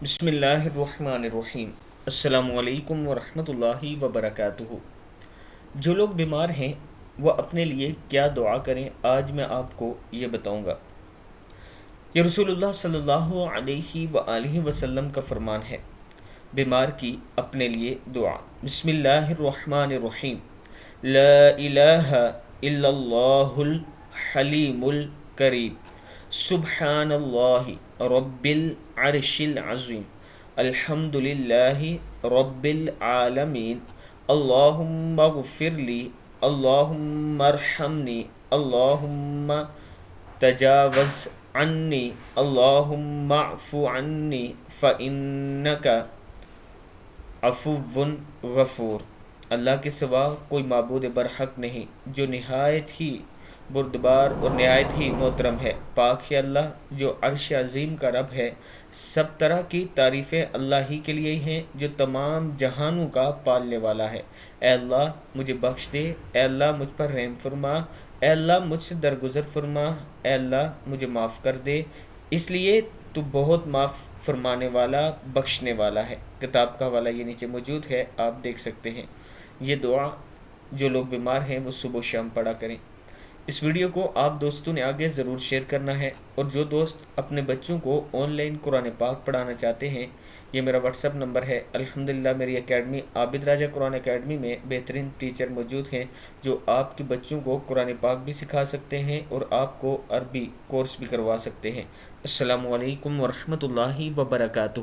بسم اللہ الرحمن الرحیم۔ السلام علیکم ورحمۃ اللہ وبرکاتہ۔ جو لوگ بیمار ہیں وہ اپنے لیے کیا دعا کریں، آج میں آپ کو یہ بتاؤں گا۔ یہ رسول اللہ صلی اللہ علیہ وآلہ وسلم کا فرمان ہے، بیمار کی اپنے لیے دعا۔ بسم اللہ الرحمن الرحیم۔ لا الہ الا اللہ الحلیم الکریم، سبحان اللہ رب العرش العظیم، الحمد للہ رب العالمین، اللہم اغفر لی، اللہم ارحمنی، اللہم تجاوز عنی، اللہم اعف عنی فإنک عفو غفور۔ اللہ کے سوا کوئی معبود برحق نہیں جو نہایت ہی بردبار اور نہایت ہی محترم ہے۔ پاک ہے اللہ جو عرش عظیم کا رب ہے۔ سب طرح کی تعریفیں اللہ ہی کے لیے ہیں جو تمام جہانوں کا پالنے والا ہے۔ اے اللہ مجھے بخش دے، اے اللہ مجھ پر رحم فرما، اے اللہ مجھ سے درگزر فرما، اے اللہ مجھے معاف کر دے، اس لیے تو بہت معاف فرمانے والا بخشنے والا ہے۔ کتاب کا حوالہ یہ نیچے موجود ہے، آپ دیکھ سکتے ہیں۔ یہ دعا جو لوگ بیمار ہیں وہ صبح و شام پڑھا کریں۔ اس ویڈیو کو آپ دوستوں نے آگے ضرور شیئر کرنا ہے، اور جو دوست اپنے بچوں کو آن لائن قرآن پاک پڑھانا چاہتے ہیں، یہ میرا واٹس ایپ نمبر ہے۔ الحمدللہ میری اکیڈمی عابد راجہ قرآن اکیڈمی میں بہترین ٹیچر موجود ہیں جو آپ کے بچوں کو قرآن پاک بھی سکھا سکتے ہیں اور آپ کو عربی کورس بھی کروا سکتے ہیں۔ السلام علیکم ورحمۃ اللہ وبرکاتہ۔